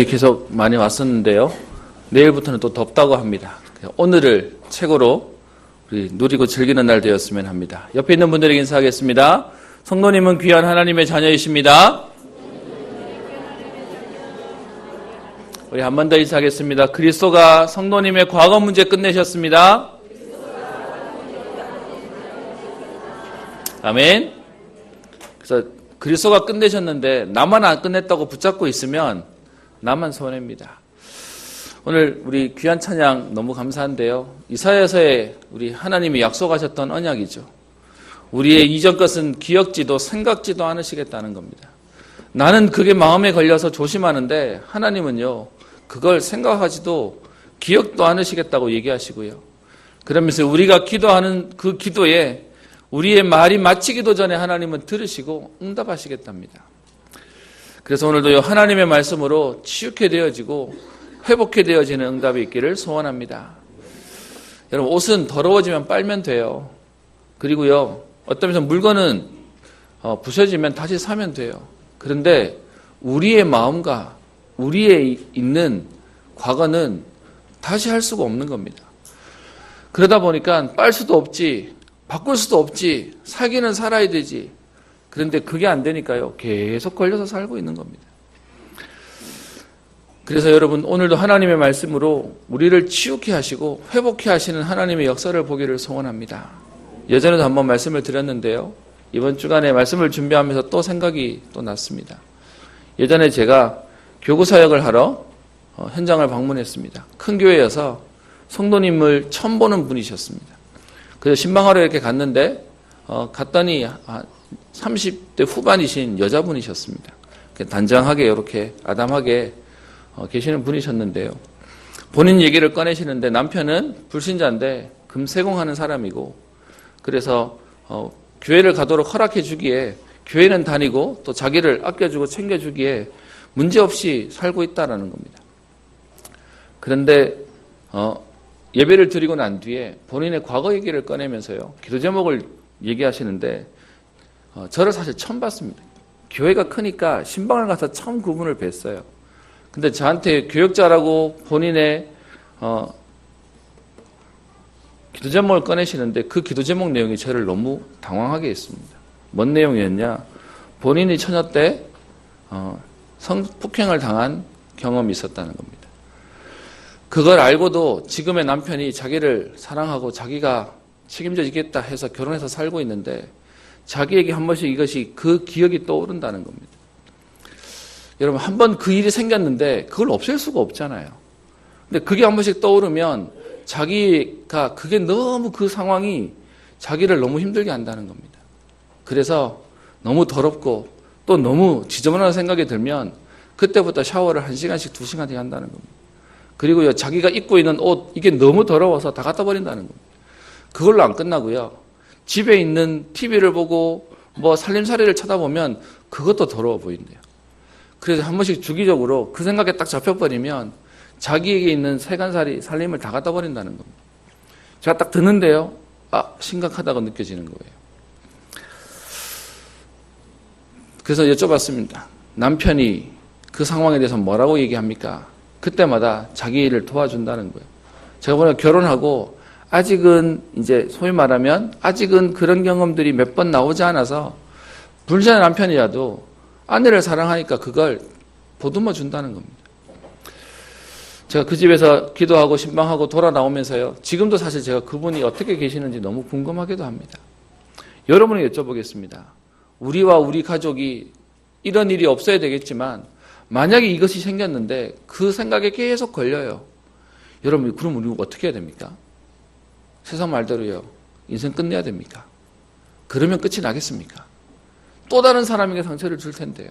계속 많이 왔었는데요. 내일부터는 또 덥다고 합니다. 오늘을 최고로 우리 누리고 즐기는 날 되었으면 합니다. 옆에 있는 분들에게 인사하겠습니다. 성도님은 귀한 하나님의 자녀이십니다. 우리 한 번 더 인사하겠습니다. 그리스도가 성도님의 과거 문제 끝내셨습니다. 아멘. 그래서 그리스도가 끝내셨는데 나만 안 끝냈다고 붙잡고 있으면 나만 손해입니다. 오늘 우리 귀한 찬양 너무 감사한데요. 이사야서에 우리 하나님이 약속하셨던 언약이죠. 우리의 이전 것은 기억지도 생각지도 않으시겠다는 겁니다. 나는 그게 마음에 걸려서 조심하는데 하나님은요, 그걸 생각하지도 기억도 않으시겠다고 얘기하시고요. 그러면서 우리가 기도하는 그 기도에 우리의 말이 마치기도 전에 하나님은 들으시고 응답하시겠답니다. 그래서 오늘도 하나님의 말씀으로 치유케 되어지고 회복케 되어지는 응답이 있기를 소원합니다. 여러분, 옷은 더러워지면 빨면 돼요. 그리고요, 어떤 면에서 물건은 부서지면 다시 사면 돼요. 그런데 우리의 마음과 우리의 있는 과거는 다시 할 수가 없는 겁니다. 그러다 보니까 빨 수도 없지, 바꿀 수도 없지, 살기는 살아야 되지. 그런데 그게 안 되니까요, 계속 걸려서 살고 있는 겁니다. 그래서 여러분, 오늘도 하나님의 말씀으로 우리를 치유케 하시고 회복케 하시는 하나님의 역사를 보기를 소원합니다. 예전에도 한번 말씀을 드렸는데요, 이번 주간에 말씀을 준비하면서 또 생각이 또 났습니다. 예전에 제가 교구사역을 하러 현장을 방문했습니다. 큰 교회여서 성도님을 처음 보는 분이셨습니다. 그래서 신방하러 이렇게 갔는데 갔더니 30대 후반이신 여자분이셨습니다. 단정하게 이렇게 아담하게 계시는 분이셨는데요. 본인 얘기를 꺼내시는데 남편은 불신자인데 금세공하는 사람이고, 그래서 교회를 가도록 허락해 주기에 교회는 다니고 또 자기를 아껴주고 챙겨주기에 문제없이 살고 있다라는 겁니다. 그런데 예배를 드리고 난 뒤에 본인의 과거 얘기를 꺼내면서요, 기도 제목을 얘기하시는데 저를 사실 처음 봤습니다. 교회가 크니까 신방을 가서 처음 그분을 뵀어요. 근데 저한테 교역자라고 본인의 기도 제목을 꺼내시는데 그 기도 제목 내용이 저를 너무 당황하게 했습니다. 뭔 내용이었냐? 본인이 처녀 때 성폭행을 당한 경험이 있었다는 겁니다. 그걸 알고도 지금의 남편이 자기를 사랑하고 자기가 책임져 지겠다 해서 결혼해서 살고 있는데 자기에게 한 번씩 이것이 그 기억이 떠오른다는 겁니다. 여러분, 한 번 그 일이 생겼는데 그걸 없앨 수가 없잖아요. 근데 그게 한 번씩 떠오르면 자기가 그게 너무 그 상황이 자기를 너무 힘들게 한다는 겁니다. 그래서 너무 더럽고 또 너무 지저분한 생각이 들면 그때부터 샤워를 1시간씩 2시간씩 한다는 겁니다. 그리고요, 자기가 입고 있는 옷, 이게 너무 더러워서 다 갖다 버린다는 겁니다. 그걸로 안 끝나고요, 집에 있는 TV를 보고 뭐 살림살이를 쳐다보면 그것도 더러워 보인대요. 그래서 한 번씩 주기적으로 그 생각에 딱 잡혀버리면 자기에게 있는 세간살이 살림을 다 갖다 버린다는 겁니다. 제가 딱 듣는데요, 심각하다고 느껴지는 거예요. 그래서 여쭤봤습니다. 남편이 그 상황에 대해서 뭐라고 얘기합니까? 그때마다 자기 일을 도와준다는 거예요. 제가 보니까 결혼하고 아직은 이제 소위 말하면 아직은 그런 경험들이 몇 번 나오지 않아서 불신한 남편이라도 아내를 사랑하니까 그걸 보듬어 준다는 겁니다. 제가 그 집에서 기도하고 신방하고 돌아 나오면서요, 지금도 사실 제가 그분이 어떻게 계시는지 너무 궁금하기도 합니다. 여러분에게 여쭤보겠습니다. 우리와 우리 가족이 이런 일이 없어야 되겠지만 만약에 이것이 생겼는데 그 생각에 계속 걸려요. 여러분, 그럼 우리 어떻게 해야 됩니까? 세상 말대로요, 인생 끝내야 됩니까? 그러면 끝이 나겠습니까? 또 다른 사람에게 상처를 줄 텐데요.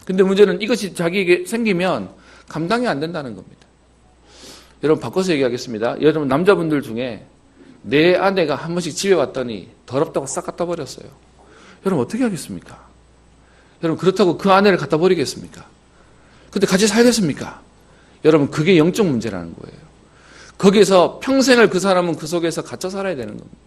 근데 문제는 이것이 자기에게 생기면 감당이 안 된다는 겁니다. 여러분, 바꿔서 얘기하겠습니다. 여러분, 남자분들 중에 내 아내가 한 번씩 집에 왔더니 더럽다고 싹 갖다 버렸어요. 여러분, 어떻게 하겠습니까? 여러분, 그렇다고 그 아내를 갖다 버리겠습니까? 근데 같이 살겠습니까? 여러분, 그게 영적 문제라는 거예요. 거기에서 평생을 그 사람은 그 속에서 갇혀 살아야 되는 겁니다.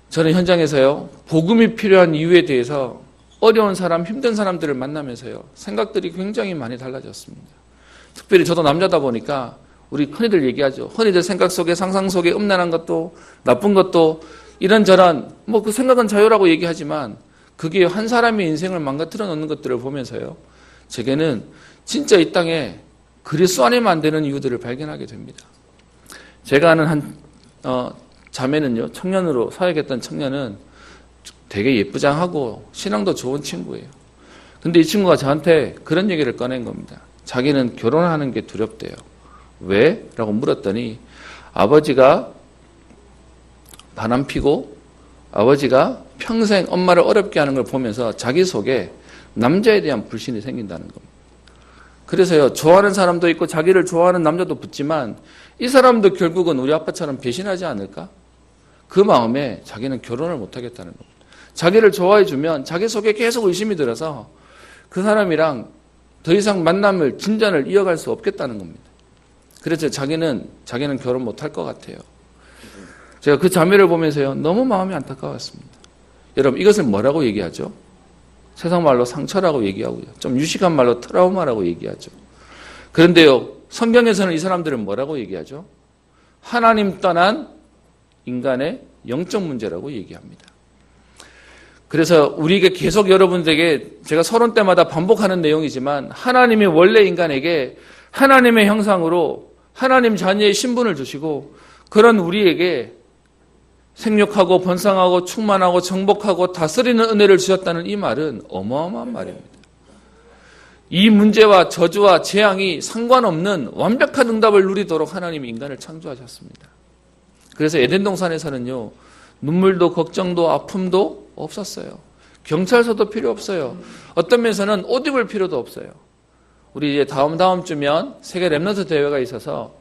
저는 현장에서요, 복음이 필요한 이유에 대해서 어려운 사람, 힘든 사람들을 만나면서요, 생각들이 굉장히 많이 달라졌습니다. 특별히 저도 남자다 보니까 우리 흔히들 얘기하죠. 흔히들 생각 속에, 상상 속에 음란한 것도, 나쁜 것도, 이런저런, 뭐 그 생각은 자유라고 얘기하지만 그게 한 사람의 인생을 망가뜨려 놓는 것들을 보면서요, 제게는 진짜 이 땅에 그리스도 안에만 되는 이유들을 발견하게 됩니다. 제가 아는 자매는요, 청년으로 사역했던 청년은 되게 예쁘장하고 신앙도 좋은 친구예요. 근데 이 친구가 저한테 그런 얘기를 꺼낸 겁니다. 자기는 결혼하는 게 두렵대요. 왜? 라고 물었더니 아버지가 바람 피고 아버지가 평생 엄마를 어렵게 하는 걸 보면서 자기 속에 남자에 대한 불신이 생긴다는 겁니다. 그래서요, 좋아하는 사람도 있고 자기를 좋아하는 남자도 붙지만 이 사람도 결국은 우리 아빠처럼 배신하지 않을까? 그 마음에 자기는 결혼을 못하겠다는 겁니다. 자기를 좋아해주면 자기 속에 계속 의심이 들어서 그 사람이랑 더 이상 만남을, 진전을 이어갈 수 없겠다는 겁니다. 그래서 자기는 결혼 못할 것 같아요. 제가 그 자매를 보면서요, 너무 마음이 안타까웠습니다. 여러분, 이것을 뭐라고 얘기하죠? 세상 말로 상처라고 얘기하고요. 좀 유식한 말로 트라우마라고 얘기하죠. 그런데요, 성경에서는 이 사람들은 뭐라고 얘기하죠? 하나님 떠난 인간의 영적 문제라고 얘기합니다. 그래서 우리에게 계속 여러분들에게 제가 서론 때마다 반복하는 내용이지만 하나님이 원래 인간에게 하나님의 형상으로 하나님 자녀의 신분을 주시고 그런 우리에게 생육하고 번성하고 충만하고 정복하고 다스리는 은혜를 주셨다는 이 말은 어마어마한 말입니다. 이 문제와 저주와 재앙이 상관없는 완벽한 응답을 누리도록 하나님이 인간을 창조하셨습니다. 그래서 에덴 동산에서는요, 눈물도 걱정도 아픔도 없었어요. 경찰서도 필요 없어요. 어떤 면에서는 옷 입을 필요도 없어요. 우리 이제 다음 주면 세계 렘넌트 대회가 있어서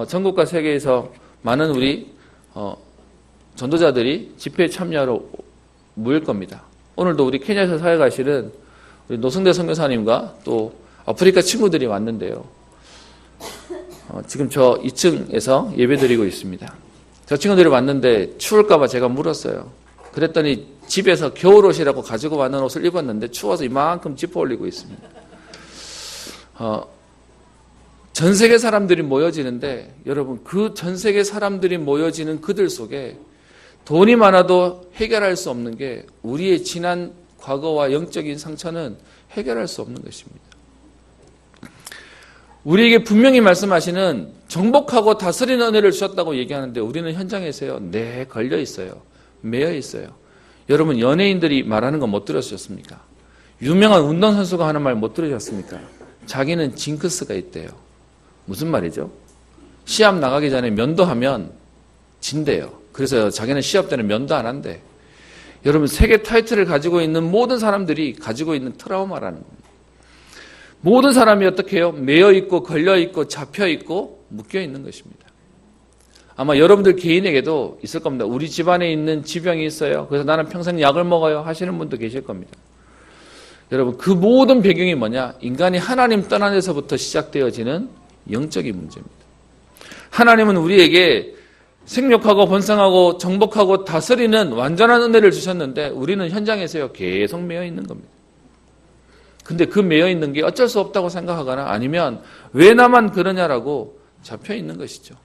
전국과 세계에서 많은 우리 전도자들이 집회에 참여하러 모일 겁니다. 오늘도 우리 케냐에서 사역하시는 우리 노승대 선교사님과 또 아프리카 친구들이 왔는데요. 지금 저 2층에서 예배드리고 있습니다. 저 친구들이 왔는데 추울까 봐 제가 물었어요. 그랬더니 집에서 겨울옷이라고 가지고 왔는 옷을 입었는데 추워서 이만큼 짚어 올리고 있습니다. 전 세계 사람들이 모여지는데 여러분, 그 전 세계 사람들이 모여지는 그들 속에 돈이 많아도 해결할 수 없는 게 우리의 지난 과거와 영적인 상처는 해결할 수 없는 것입니다. 우리에게 분명히 말씀하시는 정복하고 다스리는 은혜를 주셨다고 얘기하는데 우리는 현장에서요, 네, 걸려 있어요. 매여 있어요. 여러분, 연예인들이 말하는 거 못 들으셨습니까? 유명한 운동선수가 하는 말 못 들으셨습니까? 자기는 징크스가 있대요. 무슨 말이죠? 시합 나가기 전에 면도하면 진대요. 그래서 자기는 시합 때는 면도 안 한대. 여러분, 세계 타이틀을 가지고 있는 모든 사람들이 가지고 있는 트라우마라는 겁니다. 모든 사람이 어떻게 해요? 매여 있고 걸려 있고 잡혀 있고 묶여 있는 것입니다. 아마 여러분들 개인에게도 있을 겁니다. 우리 집안에 있는 지병이 있어요. 그래서 나는 평생 약을 먹어요 하시는 분도 계실 겁니다. 여러분, 그 모든 배경이 뭐냐? 인간이 하나님 떠난 데서부터 시작되어지는 영적인 문제입니다. 하나님은 우리에게 생육하고 번성하고 정복하고 다스리는 완전한 은혜를 주셨는데 우리는 현장에서요, 계속 매여 있는 겁니다. 근데 그 매여 있는 게 어쩔 수 없다고 생각하거나 아니면 왜 나만 그러냐라고 잡혀 있는 것이죠.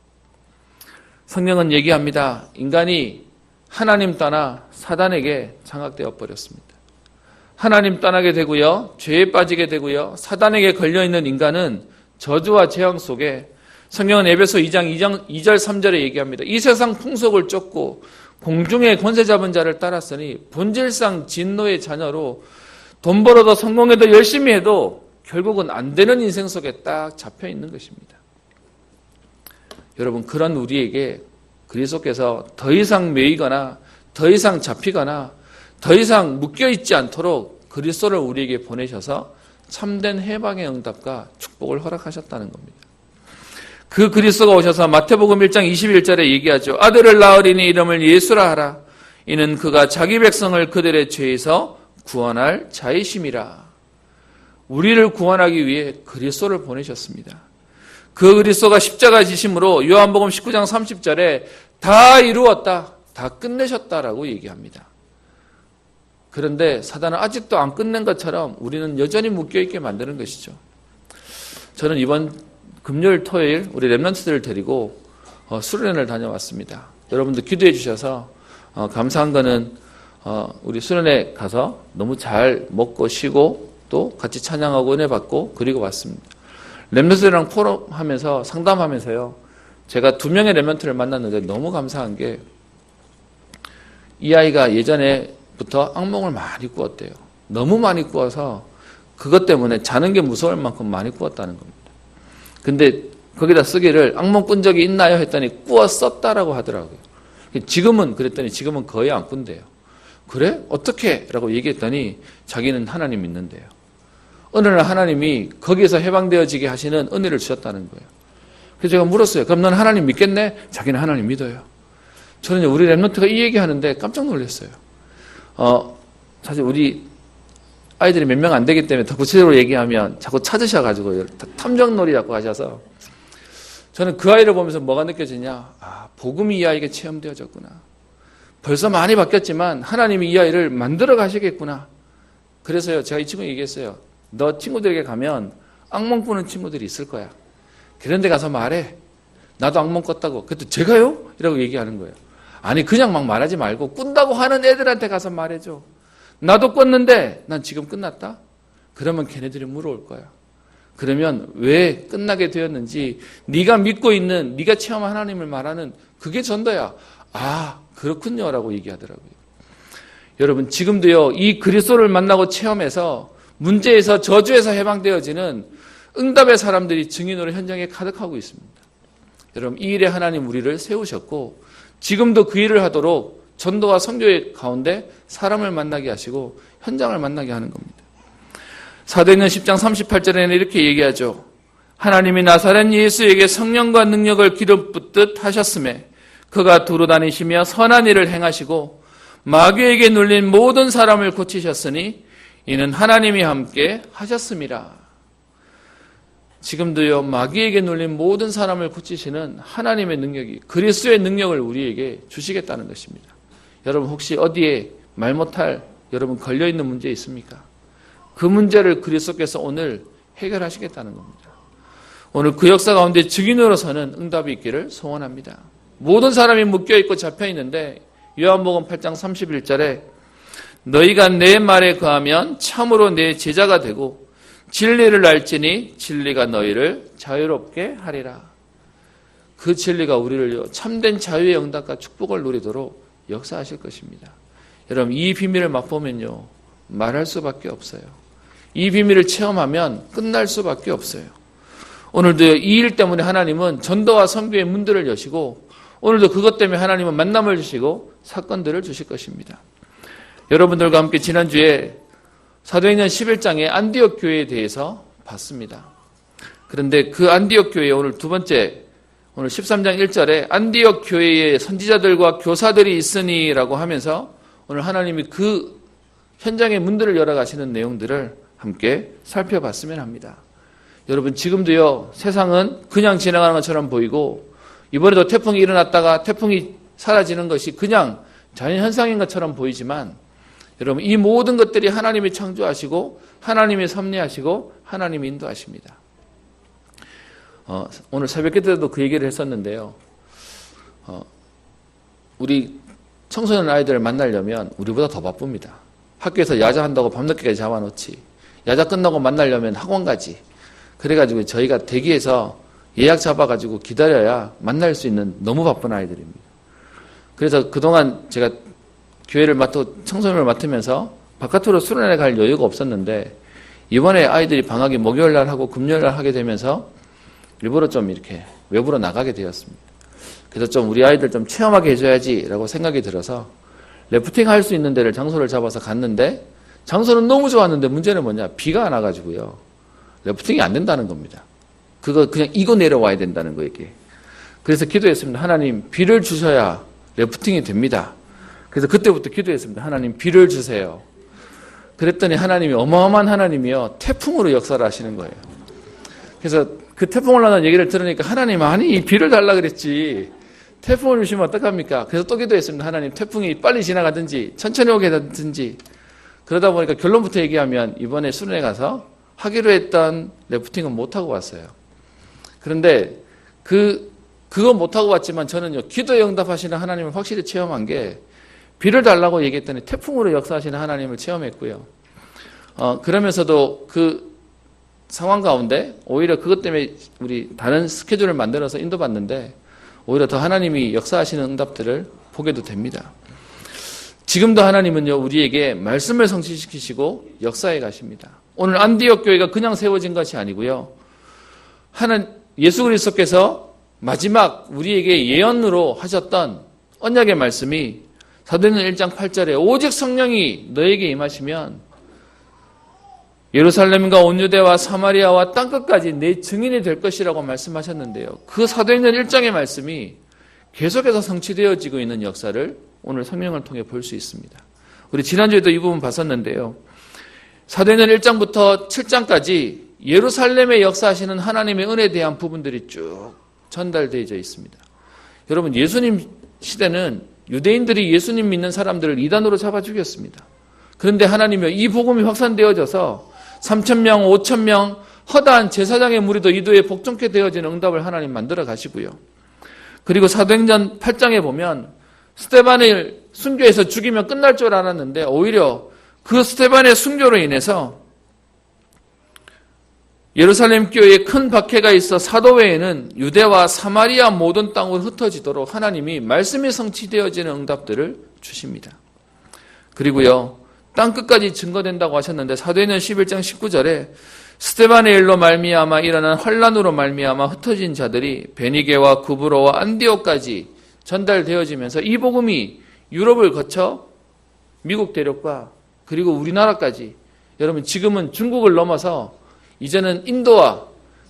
성경은 얘기합니다. 인간이 하나님 떠나 사단에게 장악되어 버렸습니다. 하나님 떠나게 되고요, 죄에 빠지게 되고요, 사단에게 걸려있는 인간은 저주와 재앙 속에 성경은 에베소 2장 2절 3절에 얘기합니다. 이 세상 풍속을 쫓고 공중의 권세 잡은 자를 따랐으니 본질상 진노의 자녀로 돈 벌어도 성공해도 열심히 해도 결국은 안 되는 인생 속에 딱 잡혀 있는 것입니다. 여러분, 그런 우리에게 그리스도께서 더 이상 매이거나 더 이상 잡히거나 더 이상 묶여있지 않도록 그리스도를 우리에게 보내셔서 참된 해방의 응답과 축복을 허락하셨다는 겁니다. 그 그리스도가 오셔서 마태복음 1장 21절에 얘기하죠. 아들을 낳으리니 이름을 예수라 하라. 이는 그가 자기 백성을 그들의 죄에서 구원할 자이심이라. 우리를 구원하기 위해 그리스도를 보내셨습니다. 그 그리스도가 십자가 지심으로 요한복음 19장 30절에 다 이루었다, 다 끝내셨다라고 얘기합니다. 그런데 사단은 아직도 안 끝낸 것처럼 우리는 여전히 묶여있게 만드는 것이죠. 저는 이번 금요일, 토요일 우리 렘넌트들을 데리고 수련회를 다녀왔습니다. 여러분들 기도해 주셔서 감사한 거는 우리 수련회 가서 너무 잘 먹고 쉬고 또 같이 찬양하고 은혜 받고 그리고 왔습니다. 렘넌트들이랑 포럼하면서 상담하면서요. 제가 2명의 렘넌트를 만났는데 너무 감사한 게 이 아이가 예전에부터 악몽을 많이 꾸었대요. 너무 많이 꾸어서 그것 때문에 자는 게 무서울 만큼 많이 꾸었다는 겁니다. 근데 거기다 쓰기를 악몽 꾼 적이 있나요? 했더니 꾸었었다라고 하더라고요. 지금은 그랬더니 지금은 거의 안 꾼대요. 그래? 어떻게? 라고 얘기했더니 자기는 하나님 믿는데요. 어느 날 하나님이 거기에서 해방되어지게 하시는 은혜를 주셨다는 거예요. 그래서 제가 물었어요. 그럼 넌 하나님 믿겠네? 자기는 하나님 믿어요. 저는 우리 렘넌트가 이 얘기하는데 깜짝 놀랐어요. 사실 우리 아이들이 몇 명 안 되기 때문에 더 구체적으로 얘기하면 자꾸 찾으셔가지고 탐정놀이 자꾸 하셔서 저는 그 아이를 보면서 뭐가 느껴지냐. 복음이 이 아이에게 체험되어졌구나. 벌써 많이 바뀌었지만 하나님이 이 아이를 만들어 가시겠구나. 그래서요, 제가 이 친구에게 얘기했어요. 너 친구들에게 가면 악몽 꾸는 친구들이 있을 거야. 그런데 가서 말해. 나도 악몽 꿨다고. 그때 제가요? 이라고 얘기하는 거예요. 아니 그냥 막 말하지 말고 꾼다고 하는 애들한테 가서 말해줘. 나도 꿨는데 난 지금 끝났다? 그러면 걔네들이 물어올 거야. 그러면 왜 끝나게 되었는지 네가 믿고 있는 네가 체험한 하나님을 말하는 그게 전도야. 그렇군요 라고 얘기하더라고요. 여러분 지금도요 이 그리스도를 만나고 체험해서 문제에서 저주에서 해방되어지는 응답의 사람들이 증인으로 현장에 가득하고 있습니다. 여러분 이 일에 하나님 우리를 세우셨고 지금도 그 일을 하도록 전도와 선교의 가운데 사람을 만나게 하시고 현장을 만나게 하는 겁니다. 사도행전 10장 38절에는 이렇게 얘기하죠. 하나님이 나사렛 예수에게 성령과 능력을 기름 붓듯 하셨음에 그가 두루 다니시며 선한 일을 행하시고 마귀에게 눌린 모든 사람을 고치셨으니 이는 하나님이 함께 하셨음이라. 지금도요 마귀에게 눌린 모든 사람을 고치시는 하나님의 능력이 그리스도의 능력을 우리에게 주시겠다는 것입니다. 여러분 혹시 어디에 말 못할 여러분 걸려있는 문제 있습니까? 그 문제를 그리스도께서 오늘 해결하시겠다는 겁니다. 오늘 그 역사 가운데 증인으로서는 응답이 있기를 소원합니다. 모든 사람이 묶여있고 잡혀있는데 요한복음 8장 31절에 너희가 내 말에 거하면 참으로 내 제자가 되고 진리를 알지니 진리가 너희를 자유롭게 하리라. 그 진리가 우리를 참된 자유의 응답과 축복을 누리도록 역사하실 것입니다. 여러분 이 비밀을 맛보면요 말할 수밖에 없어요. 이 비밀을 체험하면 끝날 수밖에 없어요. 오늘도 이 일 때문에 하나님은 전도와 선교의 문들을 여시고 오늘도 그것 때문에 하나님은 만남을 주시고 사건들을 주실 것입니다. 여러분들과 함께 지난주에 사도행전 11장의 안디옥 교회에 대해서 봤습니다. 그런데 그 안디옥 교회에 오늘 두 번째 오늘 13장 1절에 안디옥 교회에 선지자들과 교사들이 있으니라고 하면서 오늘 하나님이 그 현장의 문들을 열어가시는 내용들을 함께 살펴봤으면 합니다. 여러분 지금도요 세상은 그냥 지나가는 것처럼 보이고 이번에도 태풍이 일어났다가 태풍이 사라지는 것이 그냥 자연현상인 것처럼 보이지만 여러분 이 모든 것들이 하나님이 창조하시고 하나님이 섭리하시고 하나님이 인도하십니다. 오늘 새벽 때도 그 얘기를 했었는데요. 우리 청소년 아이들을 만나려면 우리보다 더 바쁩니다. 학교에서 야자한다고 밤늦게까지 잡아놓지. 야자 끝나고 만나려면 학원 가지. 그래가지고 저희가 대기해서 예약 잡아가지고 기다려야 만날 수 있는 너무 바쁜 아이들입니다. 그래서 그동안 제가 교회를 청소년을 맡으면서 바깥으로 수련회 갈 여유가 없었는데 이번에 아이들이 방학이 목요일날 하고 금요일날 하게 되면서 일부러 좀 이렇게 외부로 나가게 되었습니다. 그래서 좀 우리 아이들 좀 체험하게 해줘야지라고 생각이 들어서 래프팅 할 수 있는 데를 장소를 잡아서 갔는데 장소는 너무 좋았는데 문제는 뭐냐 비가 안 와가지고요 래프팅이 안 된다는 겁니다. 그거 그냥 이고 내려와야 된다는 거예요. 이게. 그래서 기도했습니다. 하나님 비를 주셔야 래프팅이 됩니다. 그래서 그때부터 기도했습니다. 하나님 비를 주세요. 그랬더니 하나님이 어마어마한 하나님이요 태풍으로 역사를 하시는 거예요. 그래서 그 태풍 올라오는 얘기를 들으니까 하나님 아니 비를 달라 그랬지 태풍을 주시면 어떡합니까? 그래서 또 기도했습니다. 하나님 태풍이 빨리 지나가든지 천천히 오게 되든지 그러다 보니까 결론부터 얘기하면 이번에 수련회 가서 하기로 했던 래프팅은 못하고 왔어요. 그런데 그거 못하고 왔지만 저는요, 기도에 응답하시는 하나님을 확실히 체험한 게 비를 달라고 얘기했더니 태풍으로 역사하시는 하나님을 체험했고요. 그러면서도 그 상황 가운데 오히려 그것 때문에 우리 다른 스케줄을 만들어서 인도받는데 오히려 더 하나님이 역사하시는 응답들을 보게도 됩니다. 지금도 하나님은요, 우리에게 말씀을 성취시키시고 역사해 가십니다. 오늘 안디옥 교회가 그냥 세워진 것이 아니고요. 예수 그리스도께서 마지막 우리에게 예언으로 하셨던 언약의 말씀이 사도행전 1장 8절에 오직 성령이 너에게 임하시면 예루살렘과 온 유대와 사마리아와 땅끝까지 내 증인이 될 것이라고 말씀하셨는데요. 그 사도행전 1장의 말씀이 계속해서 성취되어지고 있는 역사를 오늘 성령을 통해 볼 수 있습니다. 우리 지난주에도 이 부분 봤었는데요. 사도행전 1장부터 7장까지 예루살렘에 역사하시는 하나님의 은혜에 대한 부분들이 쭉 전달되어져 있습니다. 여러분, 예수님 시대는 유대인들이 예수님 믿는 사람들을 이단으로 잡아 죽였습니다. 그런데 하나님이 이 복음이 확산되어져서 3,000명, 5,000명 허다한 제사장의 무리도 이도에 복종케 되어지는 응답을 하나님 만들어 가시고요. 그리고 사도행전 8장에 보면 스데반을 순교해서 죽이면 끝날 줄 알았는데 오히려 그 스데반의 순교로 인해서 예루살렘 교회에 큰 박해가 있어 사도 외에는 유대와 사마리아 모든 땅으로 흩어지도록 하나님이 말씀이 성취되어지는 응답들을 주십니다. 그리고요, 땅끝까지 증거된다고 하셨는데 사도행전 11장 19절에 스데반의 일로 말미암아 일어난 환란으로 말미암아 흩어진 자들이 베니게와 구브로와 안디옥까지 전달되어지면서 이 복음이 유럽을 거쳐 미국 대륙과 그리고 우리나라까지, 여러분 지금은 중국을 넘어서 이제는 인도와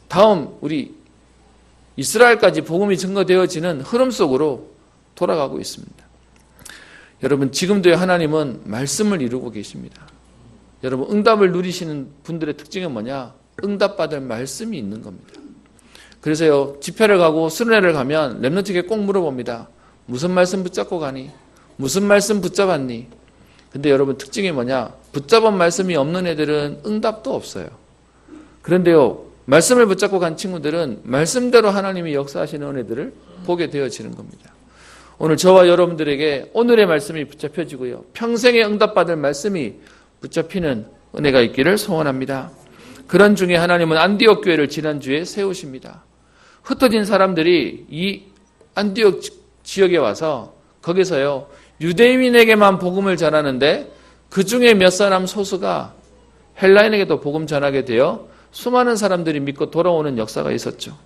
다음 우리 이스라엘까지 복음이 증거되어지는 흐름 속으로 돌아가고 있습니다. 여러분, 지금도 하나님은 말씀을 이루고 계십니다. 여러분, 응답을 누리시는 분들의 특징은 뭐냐? 응답받을 말씀이 있는 겁니다. 그래서요, 집회를 가고 수련회를 가면 렘넌트에게 꼭 물어봅니다. 무슨 말씀 붙잡고 가니? 무슨 말씀 붙잡았니? 근데 여러분, 특징이 뭐냐? 붙잡은 말씀이 없는 애들은 응답도 없어요. 그런데요, 말씀을 붙잡고 간 친구들은 말씀대로 하나님이 역사하시는 은혜들을 보게 되어지는 겁니다. 오늘 저와 여러분들에게 오늘의 말씀이 붙잡혀지고요, 평생에 응답받을 말씀이 붙잡히는 은혜가 있기를 소원합니다. 그런 중에 하나님은 안디옥 교회를 지난주에 세우십니다. 흩어진 사람들이 이 안디옥 지역에 와서 거기서요, 유대인에게만 복음을 전하는데 그 중에 몇 사람 소수가 헬라인에게도 복음 전하게 되어 수많은 사람들이 믿고 돌아오는 역사가 있었죠.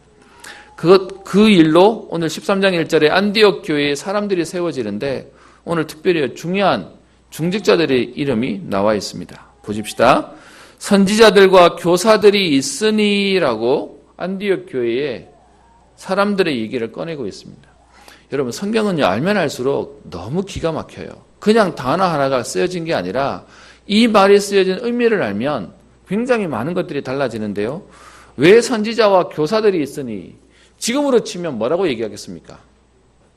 그 일로 오늘 13장 1절에 안디옥 교회에 사람들이 세워지는데 오늘 특별히 중요한 중직자들의 이름이 나와 있습니다. 보십시다. 선지자들과 교사들이 있으니라고 안디옥 교회에 사람들의 얘기를 꺼내고 있습니다. 여러분, 성경은요, 알면 알수록 너무 기가 막혀요. 그냥 단어 하나가 쓰여진 게 아니라 이 말이 쓰여진 의미를 알면 굉장히 많은 것들이 달라지는데요. 왜 선지자와 교사들이 있으니? 지금으로 치면 뭐라고 얘기하겠습니까?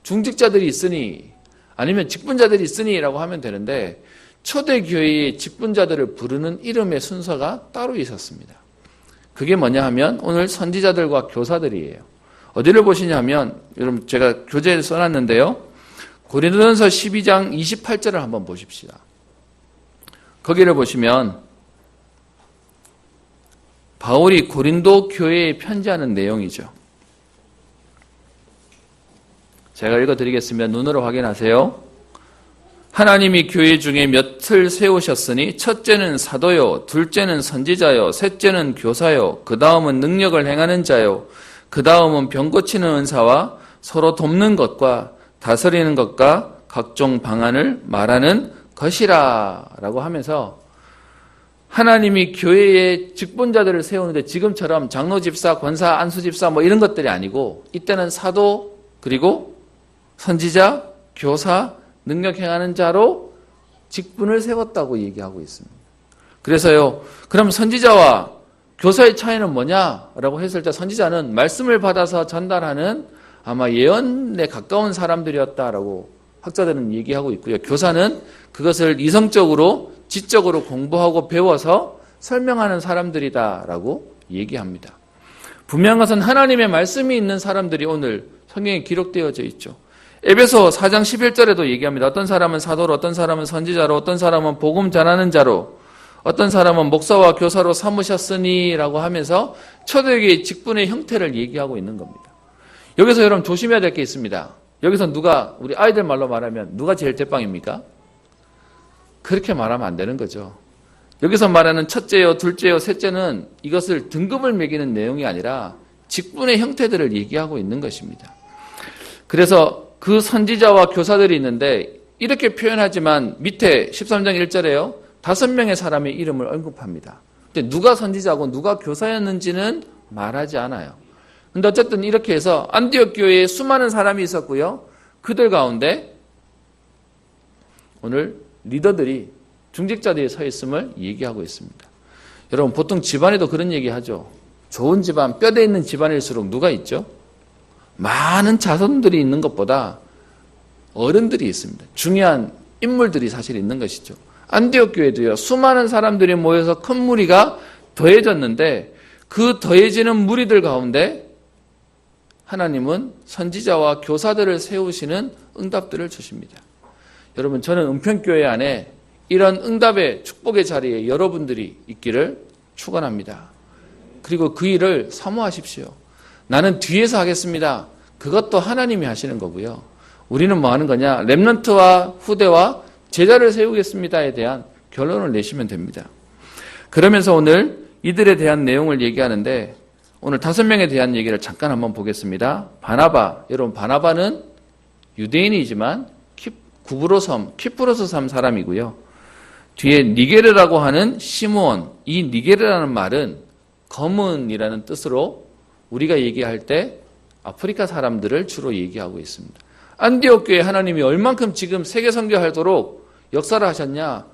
중직자들이 있으니, 아니면 직분자들이 있으니라고 하면 되는데 초대교회의 직분자들을 부르는 이름의 순서가 따로 있었습니다. 그게 뭐냐 하면 오늘 선지자들과 교사들이에요. 어디를 보시냐면, 여러분 제가 교재에 써놨는데요, 고린도전서 12장 28절을 한번 보십시다. 거기를 보시면 바울이 고린도 교회에 편지하는 내용이죠. 제가 읽어드리겠습니다. 눈으로 확인하세요. 하나님이 교회 중에 몇을 세우셨으니 첫째는 사도요, 둘째는 선지자요, 셋째는 교사요, 그 다음은 능력을 행하는 자요, 그 다음은 병 고치는 은사와 서로 돕는 것과 다스리는 것과 각종 방안을 말하는 것이라 라고 하면서 하나님이 교회의 직분자들을 세우는데 지금처럼 장로 집사, 권사, 안수 집사 뭐 이런 것들이 아니고 이때는 사도, 그리고 선지자, 교사, 능력 행하는 자로 직분을 세웠다고 얘기하고 있습니다. 그래서요, 그럼 선지자와 교사의 차이는 뭐냐라고 했을 때 선지자는 말씀을 받아서 전달하는 아마 예언에 가까운 사람들이었다라고 학자들은 얘기하고 있고요. 교사는 그것을 이성적으로 지적으로 공부하고 배워서 설명하는 사람들이다라고 얘기합니다. 분명한 것은 하나님의 말씀이 있는 사람들이 오늘 성경에 기록되어져 있죠. 에베소 4장 11절에도 얘기합니다. 어떤 사람은 사도로, 어떤 사람은 선지자로, 어떤 사람은 복음 전하는 자로, 어떤 사람은 목사와 교사로 삼으셨으니 라고 하면서 초대교회의 직분의 형태를 얘기하고 있는 겁니다. 여기서 여러분 조심해야 될 게 있습니다. 여기서 누가, 우리 아이들 말로 말하면 누가 제일 대빵입니까? 그렇게 말하면 안 되는 거죠. 여기서 말하는 첫째요, 둘째요, 셋째는 이것을 등급을 매기는 내용이 아니라 직분의 형태들을 얘기하고 있는 것입니다. 그래서 그 선지자와 교사들이 있는데 이렇게 표현하지만 밑에 13장 1절에요. 5명의 사람의 이름을 언급합니다. 근데 누가 선지자고 누가 교사였는지는 말하지 않아요. 근데 어쨌든 이렇게 해서 안디옥 교회에 수많은 사람이 있었고요. 그들 가운데 오늘 리더들이 중직자들이 서 있음을 얘기하고 있습니다. 여러분 보통 집안에도 그런 얘기하죠. 좋은 집안, 뼈대 있는 집안일수록 누가 있죠? 많은 자손들이 있는 것보다 어른들이 있습니다. 중요한 인물들이 사실 있는 것이죠. 안디옥 교회도요. 수많은 사람들이 모여서 큰 무리가 더해졌는데 그 더해지는 무리들 가운데 하나님은 선지자와 교사들을 세우시는 응답들을 주십니다. 여러분 저는 은평교회 안에 이런 응답의 축복의 자리에 여러분들이 있기를 축원합니다. 그리고 그 일을 사모하십시오. 나는 뒤에서 하겠습니다. 그것도 하나님이 하시는 거고요. 우리는 뭐 하는 거냐? 렘넌트와 후대와 제자를 세우겠습니다에 대한 결론을 내시면 됩니다. 그러면서 오늘 이들에 대한 내용을 얘기하는데 오늘 5명에 대한 얘기를 잠깐 한번 보겠습니다. 바나바, 여러분 바나바는 유대인이지만 키프로스 섬 사람이고요. 뒤에 니게르라고 하는 시므온, 이 니게르라는 말은 검은이라는 뜻으로 우리가 얘기할 때 아프리카 사람들을 주로 얘기하고 있습니다. 안디옥 교회 하나님이 얼만큼 지금 세계 선교하도록 역사를 하셨냐?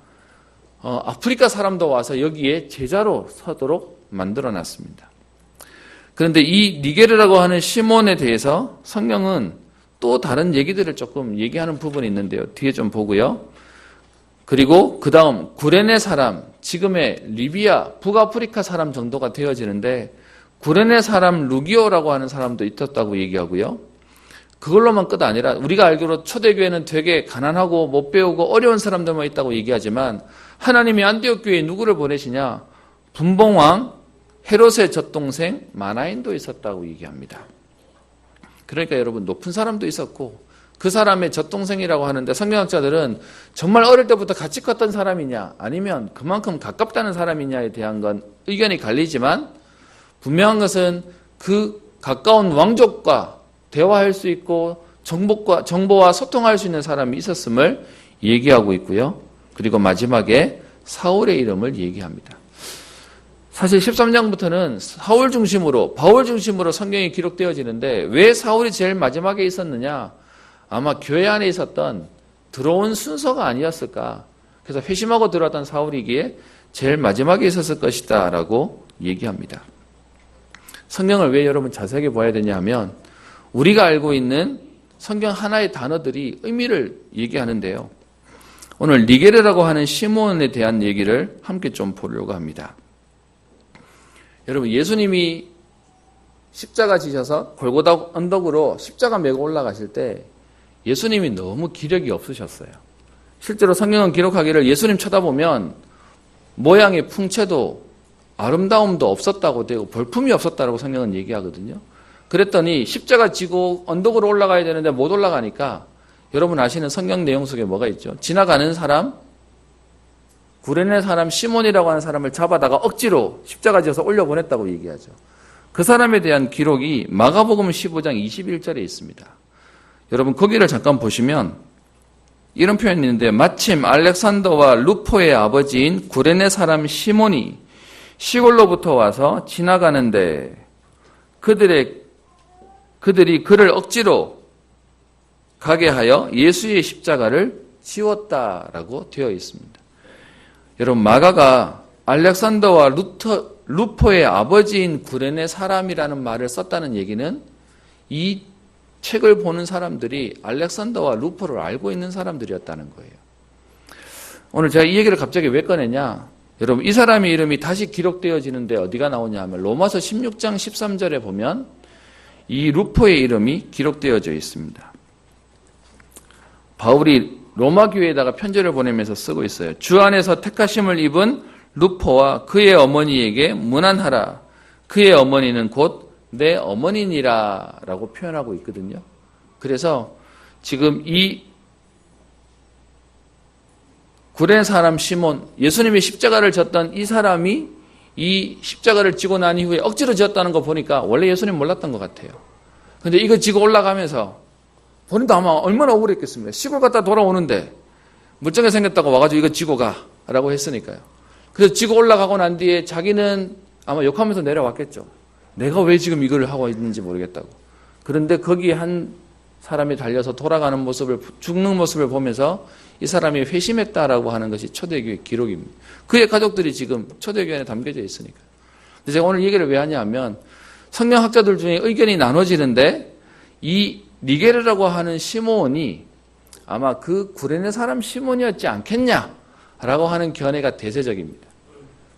아프리카 사람도 와서 여기에 제자로 서도록 만들어놨습니다. 그런데 이 니게르라고 하는 시몬에 대해서 성경은 또 다른 얘기들을 조금 얘기하는 부분이 있는데요. 뒤에 좀 보고요. 그리고 그 다음 구레네 사람, 지금의 리비아, 북아프리카 사람 정도가 되어지는데 구레네 사람 루기오라고 하는 사람도 있었다고 얘기하고요. 그걸로만 끝 아니라 우리가 알기로 초대교회는 되게 가난하고 못 배우고 어려운 사람들만 있다고 얘기하지만 하나님이 안디옥 교회에 누구를 보내시냐? 분봉왕 헤롯의 젖동생 마나인도 있었다고 얘기합니다. 그러니까 여러분 높은 사람도 있었고 그 사람의 젖동생이라고 하는데 성경학자들은 정말 어릴 때부터 같이 컸던 사람이냐 아니면 그만큼 가깝다는 사람이냐에 대한 건 의견이 갈리지만 분명한 것은 그 가까운 왕족과 대화할 수 있고 정보와 소통할 수 있는 사람이 있었음을 얘기하고 있고요. 그리고 마지막에 사울의 이름을 얘기합니다. 사실 13장부터는 바울 중심으로 성경이 기록되어지는데 왜 사울이 제일 마지막에 있었느냐? 아마 교회 안에 있었던 들어온 순서가 아니었을까. 그래서 회심하고 들어왔던 사울이기에 제일 마지막에 있었을 것이다 라고 얘기합니다. 성경을 왜 여러분 자세하게 봐야 되냐 하면 우리가 알고 있는 성경 하나의 단어들이 의미를 얘기하는데요. 오늘 니게르라고 하는 시몬에 대한 얘기를 함께 좀 보려고 합니다. 여러분 예수님이 십자가 지셔서 골고다 언덕으로 십자가 메고 올라가실 때 예수님이 너무 기력이 없으셨어요. 실제로 성경은 기록하기를 예수님 쳐다보면 모양의 풍채도 아름다움도 없었다고 되고 볼품이 없었다고 성경은 얘기하거든요. 그랬더니 십자가 지고 언덕으로 올라가야 되는데 못 올라가니까 여러분 아시는 성경 내용 속에 뭐가 있죠? 지나가는 사람, 구레네 사람 시몬이라고 하는 사람을 잡아다가 억지로 십자가 지어서 올려보냈다고 얘기하죠. 그 사람에 대한 기록이 마가복음 15장 21절에 있습니다. 여러분 거기를 잠깐 보시면 이런 표현이 있는데 마침 알렉산더와 루포의 아버지인 구레네 사람 시몬이 시골로부터 와서 지나가는데 그들이 그를 억지로 가게 하여 예수의 십자가를 지웠다라고 되어 있습니다. 여러분 마가가 알렉산더와 루포의 아버지인 구레네 사람이라는 말을 썼다는 얘기는 이 책을 보는 사람들이 알렉산더와 루포를 알고 있는 사람들이었다는 거예요. 오늘 제가 이 얘기를 갑자기 왜 꺼냈냐? 여러분, 이 사람의 이름이 다시 기록되어지는데 어디가 나오냐 하면 로마서 16장 13절에 보면 이 루포의 이름이 기록되어져 있습니다. 바울이 로마 교회에다가 편지를 보내면서 쓰고 있어요. 주 안에서 택하심을 입은 루포와 그의 어머니에게 문안하라. 그의 어머니는 곧 내 어머니니라 라고 표현하고 있거든요. 그래서 지금 이 구레네 사람 시몬, 예수님이 십자가를 졌던 이 사람이 이 십자가를 지고 난 이후에 억지로 지었다는 거 보니까 원래 예수님 몰랐던 것 같아요. 근데 이거 지고 올라가면서 본인도 아마 얼마나 억울했겠습니까? 시골 갔다 돌아오는데 물정에 생겼다고 와가지고 이거 지고 가라고 했으니까요. 그래서 지고 올라가고 난 뒤에 자기는 아마 욕하면서 내려왔겠죠. 내가 왜 지금 이걸 하고 있는지 모르겠다고. 그런데 거기에 한 사람이 달려서 돌아가는 모습을, 죽는 모습을 보면서 이 사람이 회심했다라고 하는 것이 초대교회 기록입니다. 그의 가족들이 지금 초대교회 안에 담겨져 있으니까. 근데 제가 오늘 얘기를 왜 하냐 하면 성경학자들 중에 의견이 나눠지는데 이 니게르라고 하는 시몬이 아마 그 구레네 사람 시몬이었지 않겠냐라고 하는 견해가 대세적입니다.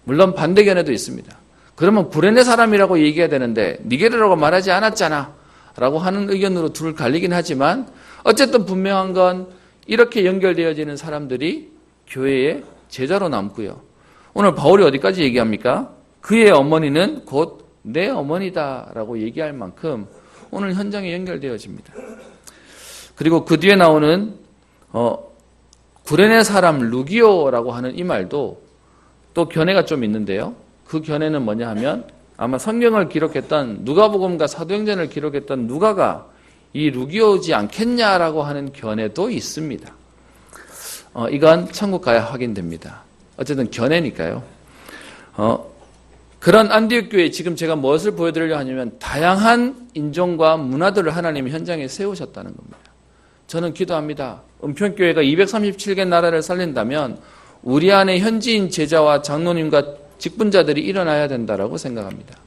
물론 반대 견해도 있습니다. 그러면 구레네 사람이라고 얘기해야 되는데 니게르라고 말하지 않았잖아 라고 하는 의견으로 둘 갈리긴 하지만 어쨌든 분명한 건 이렇게 연결되어지는 사람들이 교회의 제자로 남고요. 오늘 바울이 어디까지 얘기합니까? 그의 어머니는 곧 내 어머니다 라고 얘기할 만큼 오늘 현장에 연결되어집니다. 그리고 그 뒤에 나오는 구레네 사람 루기오라고 하는 이 말도 또 견해가 좀 있는데요. 그 견해는 뭐냐 하면 아마 성경을 기록했던 누가복음과 사도행전을 기록했던 누가가 이 루기오지 않겠냐라고 하는 견해도 있습니다. 이건 천국 가야 확인됩니다. 어쨌든 견해니까요. 그런 안디옥 교회 지금 제가 무엇을 보여드리려 하냐면 다양한 인종과 문화들을 하나님이 현장에 세우셨다는 겁니다. 저는 기도합니다. 은평교회가 237개 나라를 살린다면 우리 안에 현지인 제자와 장로님과 직분자들이 일어나야 된다라고 생각합니다.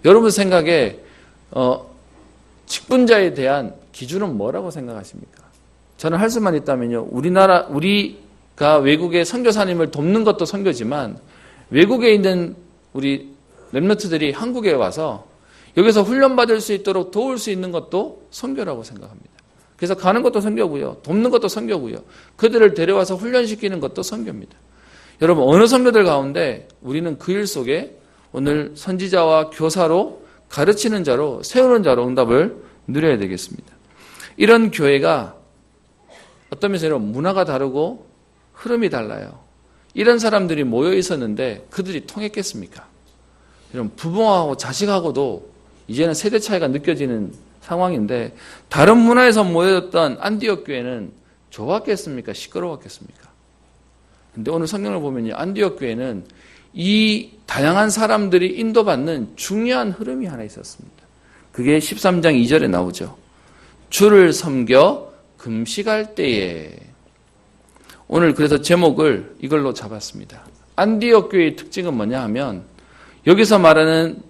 여러분 생각에 직분자에 대한 기준은 뭐라고 생각하십니까? 저는 할 수만 있다면요. 우리가 외국의 선교사님을 돕는 것도 선교지만 외국에 있는 우리 렘넌트들이 한국에 와서 여기서 훈련받을 수 있도록 도울 수 있는 것도 선교라고 생각합니다. 그래서 가는 것도 선교고요. 돕는 것도 선교고요. 그들을 데려와서 훈련시키는 것도 선교입니다. 여러분 어느 선교들 가운데 우리는 그 일 속에 오늘 선지자와 교사로 가르치는 자로 세우는 자로 응답을 누려야 되겠습니다. 이런 교회가 어떤 면에서 문화가 다르고 흐름이 달라요. 이런 사람들이 모여 있었는데 그들이 통했겠습니까? 여러분 부모하고 자식하고도 이제는 세대 차이가 느껴지는 상황인데 다른 문화에서 모였던 안디옥 교회는 좋았겠습니까? 시끄러웠겠습니까? 근데 오늘 성경을 보면요. 안디옥 교회는 이 다양한 사람들이 인도받는 중요한 흐름이 하나 있었습니다. 그게 13장 2절에 나오죠. 주를 섬겨 금식할 때에. 오늘 그래서 제목을 이걸로 잡았습니다. 안디옥 교회의 특징은 뭐냐 하면 여기서 말하는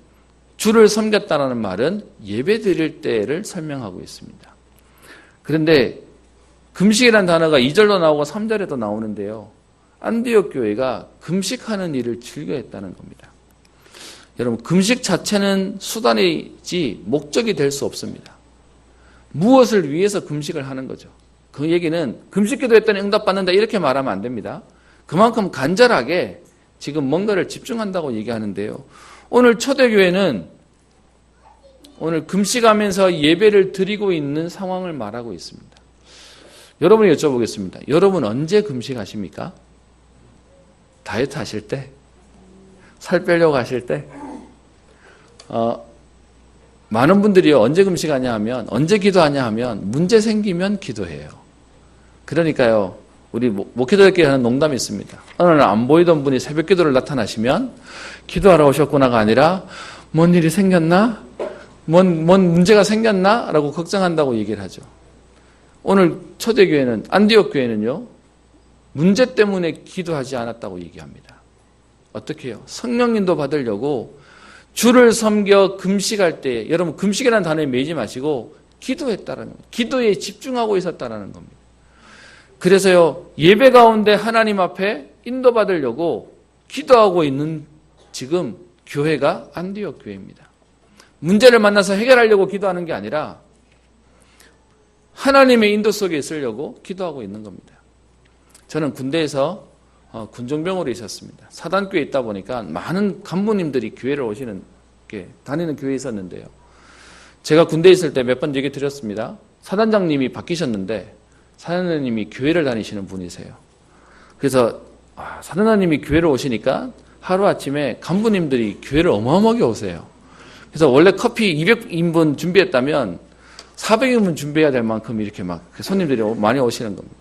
주를 섬겼다라는 말은 예배 드릴 때를 설명하고 있습니다. 그런데 금식이라는 단어가 2절로 나오고 3절에도 나오는데요. 안디옥 교회가 금식하는 일을 즐겨했다는 겁니다. 여러분 금식 자체는 수단이지 목적이 될 수 없습니다. 무엇을 위해서 금식을 하는 거죠. 그 얘기는 금식 기도했더니 응답받는다 이렇게 말하면 안 됩니다. 그만큼 간절하게 지금 뭔가를 집중한다고 얘기하는데요. 오늘 초대교회는 오늘 금식하면서 예배를 드리고 있는 상황을 말하고 있습니다. 여러분이 여쭤보겠습니다. 여러분 언제 금식하십니까? 다이어트 하실 때? 살 빼려고 하실 때? 많은 분들이 언제 금식하냐 하면, 언제 기도하냐 하면, 문제 생기면 기도해요. 그러니까요, 우리 목회자들끼리 하는 농담이 있습니다. 어느 날 안 보이던 분이 새벽 기도를 나타나시면, 기도하러 오셨구나가 아니라, 뭔 일이 생겼나? 뭔 문제가 생겼나? 라고 걱정한다고 얘기를 하죠. 오늘 초대교회는, 안디옥 교회는요, 문제 때문에 기도하지 않았다고 얘기합니다. 어떻게 해요? 성령님도 받으려고 주를 섬겨 금식할 때, 여러분 금식이라는 단어에 매이지 마시고 기도했다라는 겁니다. 기도에 집중하고 있었다라는 겁니다. 그래서요, 예배 가운데 하나님 앞에 인도받으려고 기도하고 있는 지금 교회가 안디옥 교회입니다. 문제를 만나서 해결하려고 기도하는 게 아니라 하나님의 인도 속에 있으려고 기도하고 있는 겁니다. 저는 군대에서 군종병으로 있었습니다. 사단교회에 있다 보니까 많은 간부님들이 교회를 다니는 교회에 있었는데요. 제가 군대에 있을 때 몇 번 얘기 드렸습니다. 사단장님이 바뀌셨는데 사단장님이 교회를 다니시는 분이세요. 그래서 사단장님이 교회를 오시니까 하루아침에 간부님들이 교회를 어마어마하게 오세요. 그래서 원래 커피 200인분 준비했다면 400인분 준비해야 될 만큼 이렇게 막 손님들이 많이 오시는 겁니다.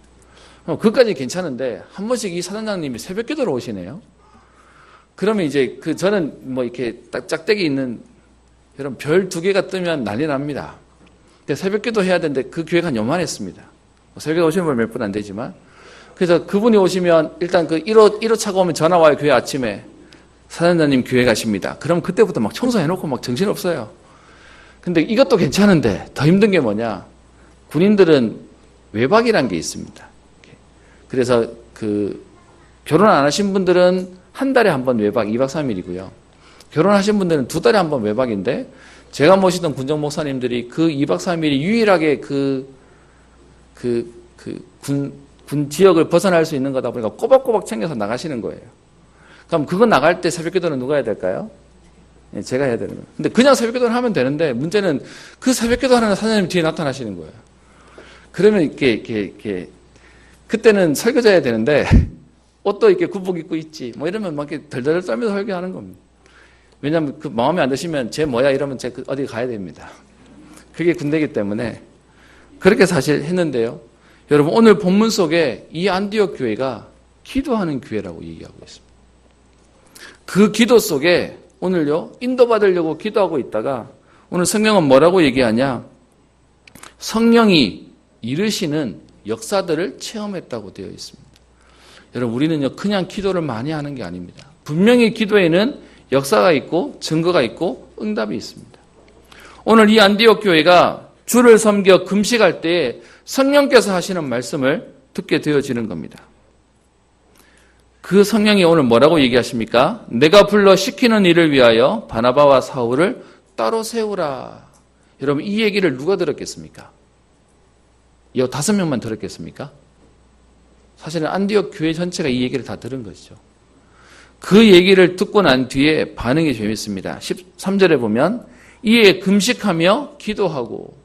그것까지 괜찮은데 한 번씩 이 사단장님이 새벽 기도로 오시네요. 그러면 이제 저는 이렇게 딱 짝대기 있는 여러분 별 2개가 뜨면 난리 납니다. 새벽 기도 해야 되는데 그 교회가 한 요만했습니다. 새벽에 오시는 분 몇 분 안 되지만. 그래서 그분이 오시면 일단 1호차가 오면 전화 와요. 교회 아침에. 사단장님 교회 가십니다. 그럼 그때부터 막 청소해놓고 막 정신없어요. 근데 이것도 괜찮은데 더 힘든 게 뭐냐. 군인들은 외박이라는 게 있습니다. 그래서 결혼 안 하신 분들은 한 달에 한 번 외박 2박 3일이고요. 결혼하신 분들은 2달에 한 번 외박인데 제가 모시던 군정 목사님들이 그 2박 3일이 유일하게 군 지역을 벗어날 수 있는 거다 보니까 꼬박꼬박 챙겨서 나가시는 거예요. 그럼 그거 나갈 때 새벽 기도는 누가 해야 될까요? 제가 해야 되는 거예요. 근데 그냥 새벽 기도를 하면 되는데 문제는 그 새벽 기도 하는 사장님 뒤에 나타나시는 거예요. 그러면 이렇게 그때는 설교자여야 되는데 옷도 이렇게 군복 입고 있지 이러면 막 이렇게 덜덜 떨면서 설교하는 겁니다. 왜냐하면 그 마음에 안 드시면 쟤 뭐야 이러면 쟤 어디 가야 됩니다. 그게 군대이기 때문에 그렇게 사실 했는데요. 여러분 오늘 본문 속에 이 안디옥 교회가 기도하는 교회라고 얘기하고 있습니다. 그 기도 속에 오늘요 인도받으려고 기도하고 있다가 오늘 성경은 뭐라고 얘기하냐. 성령이 이르시는 역사들을 체험했다고 되어 있습니다. 여러분 우리는요 그냥 기도를 많이 하는 게 아닙니다. 분명히 기도에는 역사가 있고 증거가 있고 응답이 있습니다. 오늘 이 안디옥 교회가 주를 섬겨 금식할 때에 성령께서 하시는 말씀을 듣게 되어지는 겁니다. 그 성령이 오늘 뭐라고 얘기하십니까? 내가 불러 시키는 일을 위하여 바나바와 사울을 따로 세우라. 여러분 이 얘기를 누가 들었겠습니까? 이 5명만 들었겠습니까? 사실은 안디옥 교회 전체가 이 얘기를 다 들은 것이죠. 그 얘기를 듣고 난 뒤에 반응이 재밌습니다. 13절에 보면 이에 금식하며 기도하고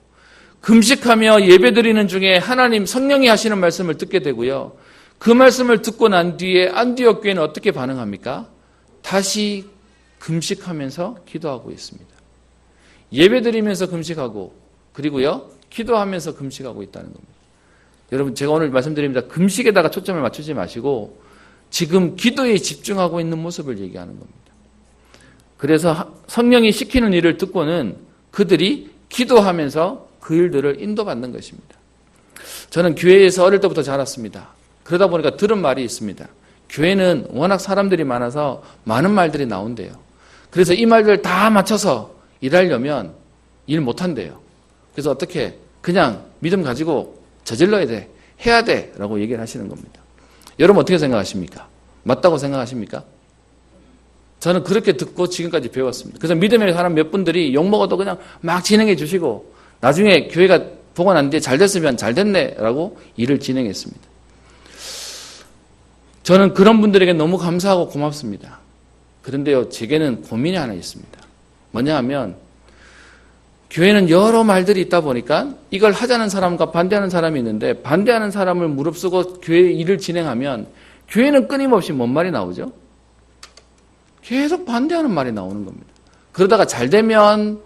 금식하며 예배드리는 중에 하나님 성령이 하시는 말씀을 듣게 되고요. 그 말씀을 듣고 난 뒤에 안디옥 교회는 어떻게 반응합니까? 다시 금식하면서 기도하고 있습니다. 예배드리면서 금식하고 그리고요 기도하면서 금식하고 있다는 겁니다. 여러분 제가 오늘 말씀드립니다. 금식에다가 초점을 맞추지 마시고 지금 기도에 집중하고 있는 모습을 얘기하는 겁니다. 그래서 성령이 시키는 일을 듣고는 그들이 기도하면서 그 일들을 인도받는 것입니다. 저는 교회에서 어릴 때부터 자랐습니다. 그러다 보니까 들은 말이 있습니다. 교회는 워낙 사람들이 많아서 많은 말들이 나온대요. 그래서 이 말들을 다 맞춰서 일하려면 일 못한대요. 그래서 어떻게 그냥 믿음 가지고 저질러야 돼, 해야 돼 라고 얘기를 하시는 겁니다. 여러분 어떻게 생각하십니까? 맞다고 생각하십니까? 저는 그렇게 듣고 지금까지 배웠습니다. 그래서 믿음의 사람 몇 분들이 욕먹어도 그냥 막 진행해 주시고 나중에 교회가 보고 난 뒤에 잘 됐으면 잘 됐네 라고 일을 진행했습니다. 저는 그런 분들에게 너무 감사하고 고맙습니다. 그런데요 제게는 고민이 하나 있습니다. 뭐냐 하면 교회는 여러 말들이 있다 보니까 이걸 하자는 사람과 반대하는 사람이 있는데 반대하는 사람을 무릅쓰고 교회 일을 진행하면 교회는 끊임없이 뭔 말이 나오죠? 계속 반대하는 말이 나오는 겁니다. 그러다가 잘 되면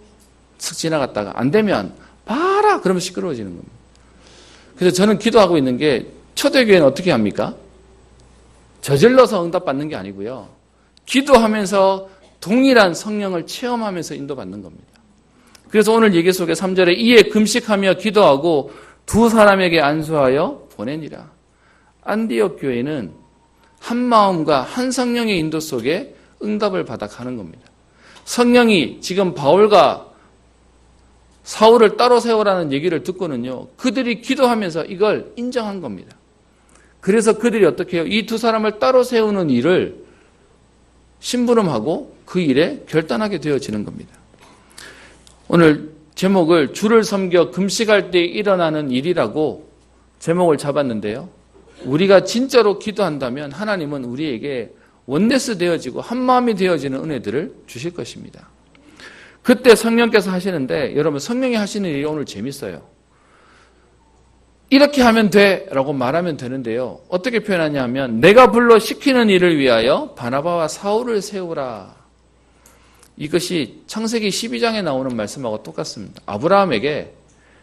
슥 지나갔다가 안 되면 봐라 그러면 시끄러워지는 겁니다. 그래서 저는 기도하고 있는 게 초대교회는 어떻게 합니까? 저질러서 응답받는 게 아니고요. 기도하면서 동일한 성령을 체험하면서 인도받는 겁니다. 그래서 오늘 얘기 속에 3절에 이에 금식하며 기도하고 두 사람에게 안수하여 보내니라. 안디옥 교회는 한 마음과 한 성령의 인도 속에 응답을 받아 가는 겁니다. 성령이 지금 바울과 사울을 따로 세우라는 얘기를 듣고는요. 그들이 기도하면서 이걸 인정한 겁니다. 그래서 그들이 어떻게 해요? 이 두 사람을 따로 세우는 일을 심부름하고 그 일에 결단하게 되어지는 겁니다. 오늘 제목을 주를 섬겨 금식할 때 일어나는 일이라고 제목을 잡았는데요. 우리가 진짜로 기도한다면 하나님은 우리에게 원네스 되어지고 한마음이 되어지는 은혜들을 주실 것입니다. 그때 성령께서 하시는데 여러분 성령이 하시는 일이 오늘 재밌어요. 이렇게 하면 돼 라고 말하면 되는데요. 어떻게 표현하냐 하면 내가 불러 시키는 일을 위하여 바나바와 사울을 세우라. 이것이 창세기 12장에 나오는 말씀하고 똑같습니다. 아브라함에게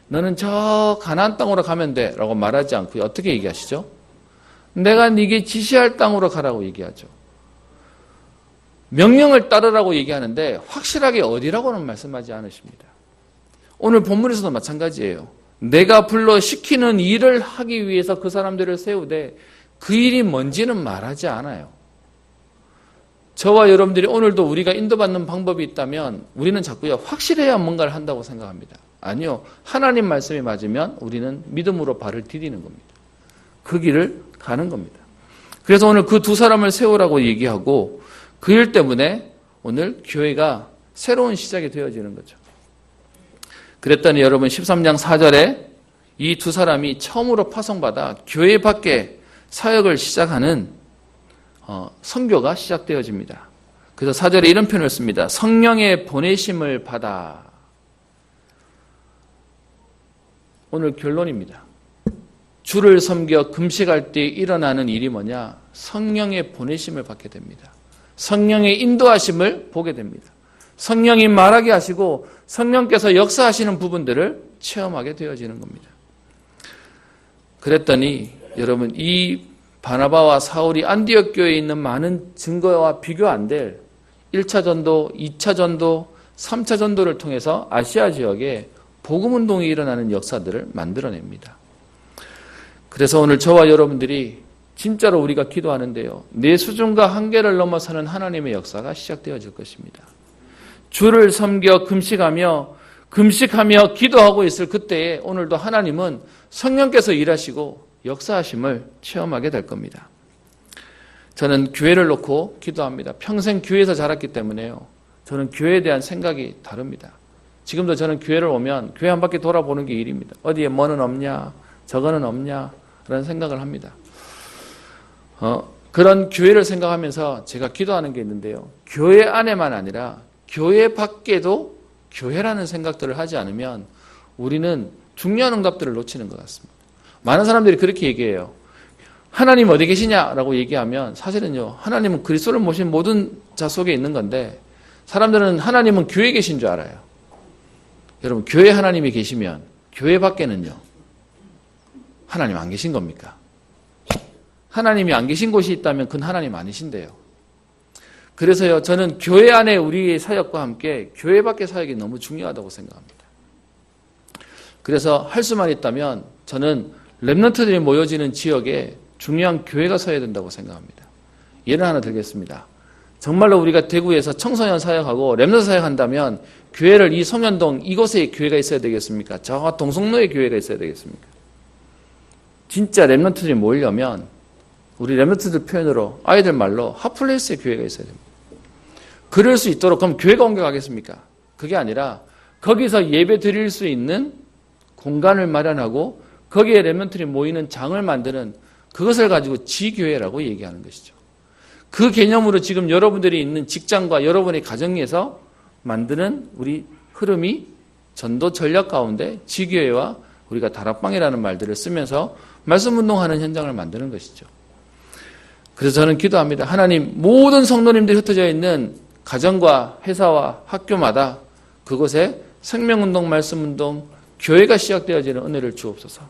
너는 저 가나안 땅으로 가면 돼 라고 말하지 않고 어떻게 얘기하시죠? 내가 네게 지시할 땅으로 가라고 얘기하죠. 명령을 따르라고 얘기하는데 확실하게 어디라고는 말씀하지 않으십니다. 오늘 본문에서도 마찬가지예요. 내가 불러 시키는 일을 하기 위해서 그 사람들을 세우되 그 일이 뭔지는 말하지 않아요. 저와 여러분들이 오늘도 우리가 인도받는 방법이 있다면 우리는 자꾸요 확실해야 뭔가를 한다고 생각합니다. 아니요. 하나님 말씀이 맞으면 우리는 믿음으로 발을 디디는 겁니다. 그 길을 가는 겁니다. 그래서 오늘 그 두 사람을 세우라고 얘기하고 그 일 때문에 오늘 교회가 새로운 시작이 되어지는 거죠. 그랬더니 여러분 13장 4절에 이 두 사람이 처음으로 파송받아 교회 밖에 사역을 시작하는 선교가 시작되어집니다. 그래서 4절에 이런 표현을 씁니다. 성령의 보내심을 받아. 오늘 결론입니다. 주를 섬겨 금식할 때 일어나는 일이 뭐냐? 성령의 보내심을 받게 됩니다. 성령의 인도하심을 보게 됩니다. 성령이 말하게 하시고 성령께서 역사하시는 부분들을 체험하게 되어지는 겁니다. 그랬더니 여러분 이 바나바와 사울이 안디옥 교회에 있는 많은 증거와 비교 안 될 1차 전도, 2차 전도, 3차 전도를 통해서 아시아 지역에 복음운동이 일어나는 역사들을 만들어냅니다. 그래서 오늘 저와 여러분들이 진짜로 우리가 기도하는데요. 내 수준과 한계를 넘어서는 하나님의 역사가 시작되어질 것입니다. 주를 섬겨 금식하며 기도하고 있을 그때에 오늘도 하나님은 성령께서 일하시고 역사하심을 체험하게 될 겁니다. 저는 교회를 놓고 기도합니다. 평생 교회에서 자랐기 때문에요. 저는 교회에 대한 생각이 다릅니다. 지금도 저는 교회를 오면 교회 한 바퀴 돌아보는 게 일입니다. 어디에 뭐는 없냐, 저거는 없냐 그런 생각을 합니다. 그런 교회를 생각하면서 제가 기도하는 게 있는데요. 교회 안에만 아니라 교회 밖에도 교회라는 생각들을 하지 않으면 우리는 중요한 응답들을 놓치는 것 같습니다. 많은 사람들이 그렇게 얘기해요. 하나님 어디 계시냐라고 얘기하면 사실은요. 하나님은 그리스도를 모신 모든 자 속에 있는 건데 사람들은 하나님은 교회에 계신 줄 알아요. 여러분 교회 하나님이 계시면 교회 밖에는요. 하나님 안 계신 겁니까? 하나님이 안 계신 곳이 있다면 그건 하나님 아니신데요. 그래서요, 저는 교회 안에 우리의 사역과 함께 교회 밖의 사역이 너무 중요하다고 생각합니다. 그래서 할 수만 있다면 저는 렘넌트들이 모여지는 지역에 중요한 교회가 서야 된다고 생각합니다. 예를 하나 들겠습니다. 정말로 우리가 대구에서 청소년 사역하고 렘넌트 사역한다면 교회를 이 송현동 이곳에 교회가 있어야 되겠습니까? 저 동성로에 교회가 있어야 되겠습니까? 진짜 렘넌트들이 모이려면 우리 렘넌트들 표현으로 아이들 말로 핫플레이스에 교회가 있어야 됩니다. 그럴 수 있도록 그럼 교회가 옮겨가겠습니까? 그게 아니라 거기서 예배 드릴 수 있는 공간을 마련하고 거기에 렘넌트들이 모이는 장을 만드는 그것을 가지고 지교회라고 얘기하는 것이죠. 그 개념으로 지금 여러분들이 있는 직장과 여러분의 가정에서 만드는 우리 흐름이 전도 전략 가운데 지교회와 우리가 다락방이라는 말들을 쓰면서 말씀 운동하는 현장을 만드는 것이죠. 그래서 저는 기도합니다. 하나님 모든 성도님들이 흩어져 있는 가정과 회사와 학교마다 그곳에 생명운동, 말씀운동, 교회가 시작되어지는 은혜를 주옵소서.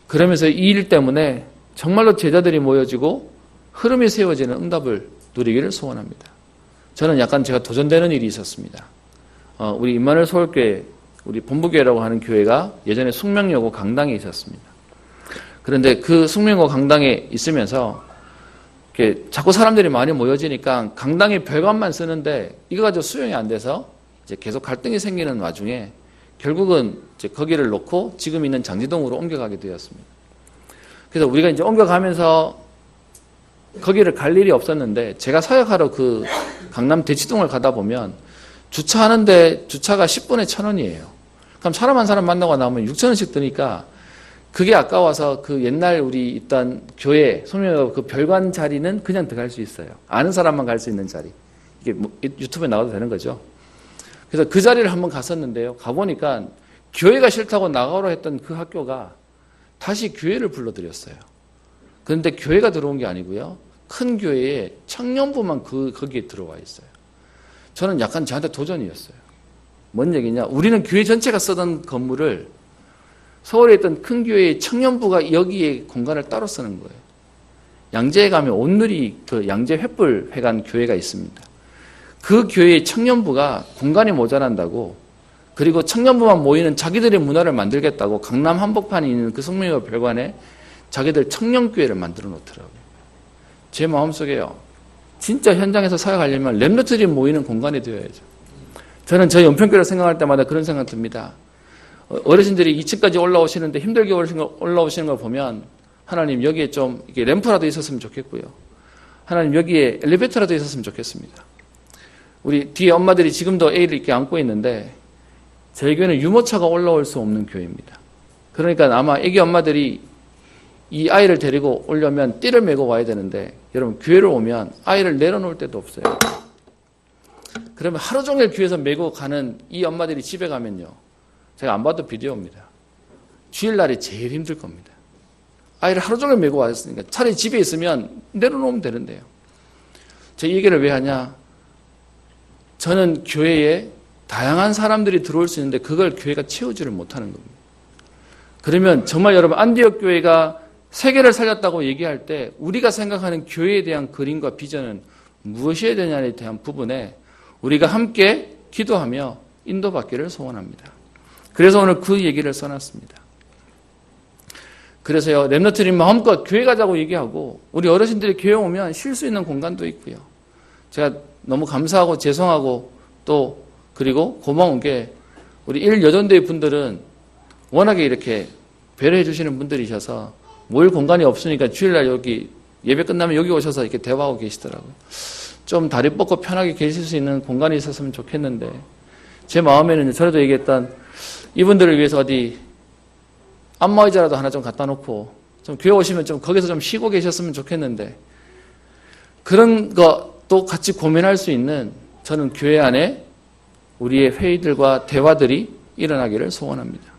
그러면서 이 일 때문에 정말로 제자들이 모여지고 흐름이 세워지는 응답을 누리기를 소원합니다. 저는 약간 제가 도전되는 일이 있었습니다. 우리 임마누엘 서울교회, 우리 본부교회라고 하는 교회가 예전에 숙명여고 강당에 있었습니다. 그런데 그 숙명여고 강당에 있으면서 이렇게 자꾸 사람들이 많이 모여지니까 강당에 별관만 쓰는데 이거 가지고 수용이 안 돼서 이제 계속 갈등이 생기는 와중에 결국은 이제 거기를 놓고 지금 있는 장지동으로 옮겨가게 되었습니다. 그래서 우리가 이제 옮겨가면서 거기를 갈 일이 없었는데 제가 사역하러 그 강남 대치동을 가다 보면 주차하는데 주차가 10분에 1,000원이에요. 그럼 사람 한 사람 만나고 나면 6,000원씩 드니까 그게 아까워서 그 옛날 우리 있던 교회 소명의 그 별관 자리는 그냥 들어갈 수 있어요. 아는 사람만 갈 수 있는 자리. 이게 뭐 유튜브에 나와도 되는 거죠. 그래서 그 자리를 한번 갔었는데요. 가보니까 교회가 싫다고 나가라 했던 그 학교가 다시 교회를 불러들였어요. 그런데 교회가 들어온 게 아니고요. 큰 교회에 청년부만 거기에 들어와 있어요. 저는 약간 저한테 도전이었어요. 뭔 얘기냐? 우리는 교회 전체가 쓰던 건물을 서울에 있던 큰 교회의 청년부가 여기에 공간을 따로 쓰는 거예요. 양재에 가면 온누리 그 양재 횃불회관 교회가 있습니다. 그 교회의 청년부가 공간이 모자란다고, 그리고 청년부만 모이는 자기들의 문화를 만들겠다고 강남 한복판에 있는 그 성명여 별관에 자기들 청년교회를 만들어 놓더라고요. 제 마음속에요. 진짜 현장에서 사역하려면 렘넌트들이 모이는 공간이 되어야죠. 저는 저희 연평교를 생각할 때마다 그런 생각 듭니다. 어르신들이 2층까지 올라오시는데 힘들게 올라오시는 걸 보면 하나님 여기에 좀 이게 램프라도 있었으면 좋겠고요. 하나님 여기에 엘리베이터라도 있었으면 좋겠습니다. 우리 뒤에 엄마들이 지금도 애를 이렇게 안고 있는데 저희 교회는 유모차가 올라올 수 없는 교회입니다. 그러니까 아마 애기 엄마들이 이 아이를 데리고 오려면 띠를 메고 와야 되는데 여러분 교회를 오면 아이를 내려놓을 데도 없어요. 그러면 하루 종일 교회에서 메고 가는 이 엄마들이 집에 가면요. 제가 안 봐도 비디오입니다. 주일날이 제일 힘들 겁니다. 아이를 하루 종일 메고 왔으니까 차라리 집에 있으면 내려놓으면 되는데요. 제가 이 얘기를 왜 하냐. 저는 교회에 다양한 사람들이 들어올 수 있는데 그걸 교회가 채우지를 못하는 겁니다. 그러면 정말 여러분 안디옥 교회가 세계를 살렸다고 얘기할 때 우리가 생각하는 교회에 대한 그림과 비전은 무엇이어야 되냐에 대한 부분에 우리가 함께 기도하며 인도받기를 소원합니다. 그래서 오늘 그 얘기를 써놨습니다. 그래서요, 렘넌트들이 마음껏 교회 가자고 얘기하고 우리 어르신들이 교회 오면 쉴 수 있는 공간도 있고요. 제가 너무 감사하고 죄송하고 또 그리고 고마운 게 우리 1여전도의 분들은 워낙에 이렇게 배려해 주시는 분들이셔서 모일 공간이 없으니까 주일날 여기 예배 끝나면 여기 오셔서 이렇게 대화하고 계시더라고요. 좀 다리 뻗고 편하게 계실 수 있는 공간이 있었으면 좋겠는데 제 마음에는 전에도 얘기했던 이분들을 위해서 어디 안마의자라도 하나 좀 갖다 놓고 좀 교회 오시면 좀 거기서 좀 쉬고 계셨으면 좋겠는데 그런 것도 같이 고민할 수 있는 저는 교회 안에 우리의 회의들과 대화들이 일어나기를 소원합니다.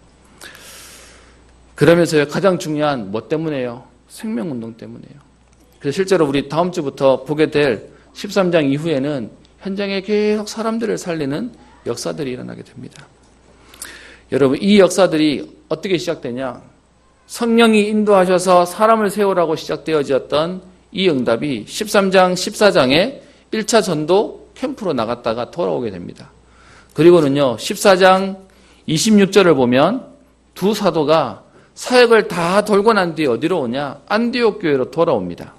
그러면서요, 가장 중요한 뭐 때문에요? 생명운동 때문에요. 그래서 실제로 우리 다음 주부터 보게 될 13장 이후에는 현장에 계속 사람들을 살리는 역사들이 일어나게 됩니다. 여러분, 이 역사들이 어떻게 시작되냐? 성령이 인도하셔서 사람을 세우라고 시작되어졌던 이 응답이 13장, 14장에 1차 전도 캠프로 나갔다가 돌아오게 됩니다. 그리고는요, 14장 26절을 보면 두 사도가 사역을 다 돌고 난 뒤에 어디로 오냐? 안디옥 교회로 돌아옵니다.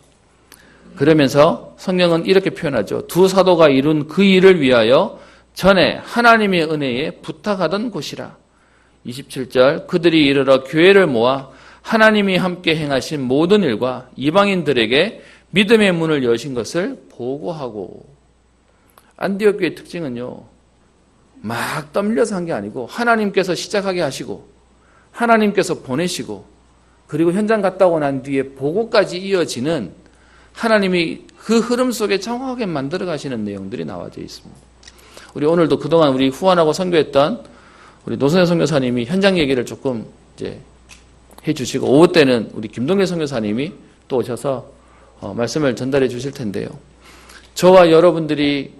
그러면서 성경은 이렇게 표현하죠. 두 사도가 이룬 그 일을 위하여 전에 하나님의 은혜에 부탁하던 곳이라. 27절 그들이 이르러 교회를 모아 하나님이 함께 행하신 모든 일과 이방인들에게 믿음의 문을 여신 것을 보고하고. 안디옥 교회의 특징은요, 막 떠밀려서 한 게 아니고 하나님께서 시작하게 하시고 하나님께서 보내시고 그리고 현장 갔다 오고 난 뒤에 보고까지 이어지는 하나님이 그 흐름 속에 정확하게 만들어 가시는 내용들이 나와져 있습니다. 우리 오늘도 그동안 우리 후원하고 선교했던 우리 노선혜 선교사님이 현장 얘기를 조금 이제 해주시고 오후 때는 우리 김동길 선교사님이 또 오셔서 말씀을 전달해 주실 텐데요. 저와 여러분들이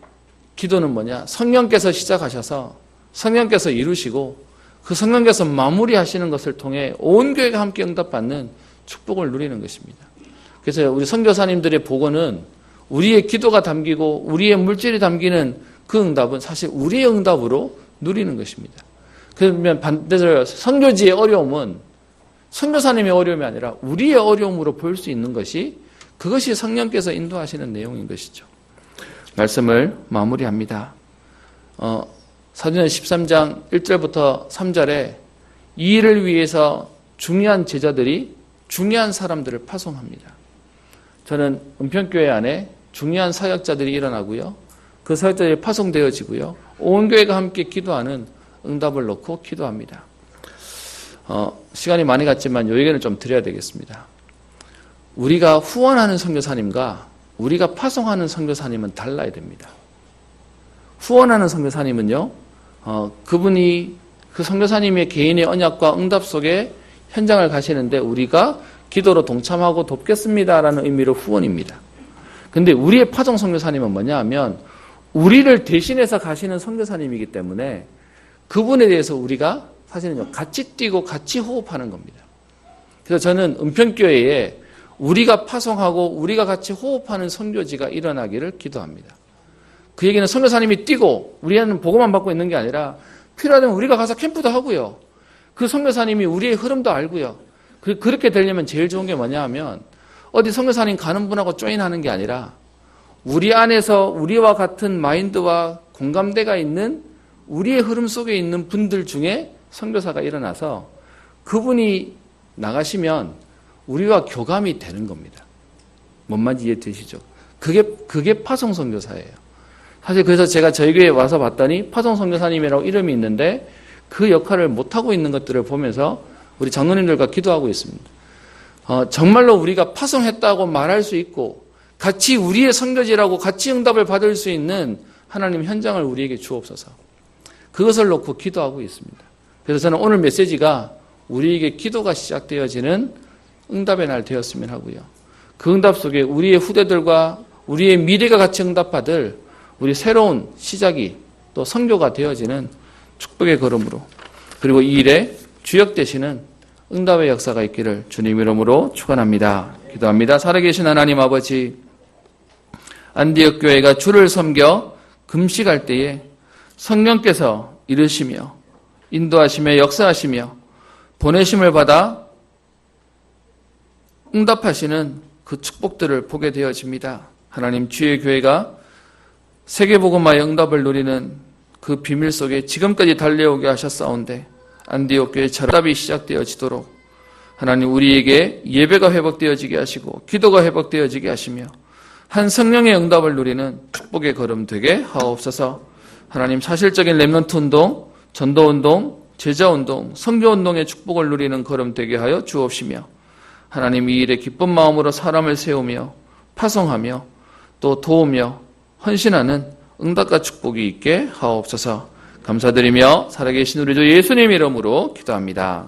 기도는 뭐냐? 성령께서 시작하셔서 성령께서 이루시고 그 성령께서 마무리하시는 것을 통해 온 교회가 함께 응답받는 축복을 누리는 것입니다. 그래서 우리 선교사님들의 복원은 우리의 기도가 담기고 우리의 물질이 담기는 그 응답은 사실 우리의 응답으로 누리는 것입니다. 그러면 반대로 선교지의 어려움은 선교사님의 어려움이 아니라 우리의 어려움으로 보일 수 있는 것이 그것이 성령께서 인도하시는 내용인 것이죠. 말씀을 마무리합니다. 사도행전 13장 1절부터 3절에 이 일을 위해서 중요한 제자들이 중요한 사람들을 파송합니다. 저는 은평교회 안에 중요한 사역자들이 일어나고요. 그 사역자들이 파송되어지고요. 온 교회가 함께 기도하는 응답을 놓고 기도합니다. 시간이 많이 갔지만 이 얘기는 좀 드려야 되겠습니다. 우리가 후원하는 선교사님과 우리가 파송하는 선교사님은 달라야 됩니다. 후원하는 선교사님은요, 그분이 그 선교사님의 개인의 언약과 응답 속에 현장을 가시는데 우리가 기도로 동참하고 돕겠습니다라는 의미로 후원입니다. 근데 우리의 파송 선교사님은 뭐냐 하면 우리를 대신해서 가시는 선교사님이기 때문에 그분에 대해서 우리가 사실은요, 같이 뛰고 같이 호흡하는 겁니다. 그래서 저는 은평교회에 우리가 파송하고 우리가 같이 호흡하는 선교지가 일어나기를 기도합니다. 그 얘기는 선교사님이 뛰고 우리는 보고만 받고 있는 게 아니라 필요하다면 우리가 가서 캠프도 하고요. 그 선교사님이 우리의 흐름도 알고요. 그렇게 되려면 제일 좋은 게 뭐냐 하면 어디 선교사님 가는 분하고 조인하는 게 아니라 우리 안에서 우리와 같은 마인드와 공감대가 있는 우리의 흐름 속에 있는 분들 중에 선교사가 일어나서 그분이 나가시면 우리와 교감이 되는 겁니다. 뭔 말인지 이해되시죠? 그게 파송 선교사예요. 사실 그래서 제가 저희 교회에 와서 봤더니 파송 선교사님이라고 이름이 있는데 그 역할을 못하고 있는 것들을 보면서 우리 장로님들과 기도하고 있습니다. 정말로 우리가 파송했다고 말할 수 있고 같이 우리의 선교지라고 같이 응답을 받을 수 있는 하나님 현장을 우리에게 주옵소서. 그것을 놓고 기도하고 있습니다. 그래서 저는 오늘 메시지가 우리에게 기도가 시작되어지는 응답의 날 되었으면 하고요. 그 응답 속에 우리의 후대들과 우리의 미래가 같이 응답받을 우리 새로운 시작이 또 선교가 되어지는 축복의 걸음으로 그리고 이 일에 주역 되시는 응답의 역사가 있기를 주님 이름으로 축원합니다. 기도합니다. 살아계신 하나님 아버지, 안디옥 교회가 주를 섬겨 금식할 때에 성령께서 이르시며 인도하시며 역사하시며 보내심을 받아 응답하시는 그 축복들을 보게 되어집니다. 하나님, 주의 교회가 세계복음화의 응답을 누리는 그 비밀 속에 지금까지 달려오게 하셨사온데 안디옥 교회처럼 응답이 시작되어지도록 하나님 우리에게 예배가 회복되어지게 하시고 기도가 회복되어지게 하시며 한 성령의 응답을 누리는 축복의 걸음 되게 하옵소서. 하나님, 사실적인 렘넌트 운동, 전도 운동, 제자 운동, 선교 운동의 축복을 누리는 걸음 되게 하여 주옵시며 하나님 이 일에 기쁜 마음으로 사람을 세우며 파송하며 또 도우며 헌신하는 응답과 축복이 있게 하옵소서. 감사드리며 살아계신 우리 주 예수님 이름으로 기도합니다.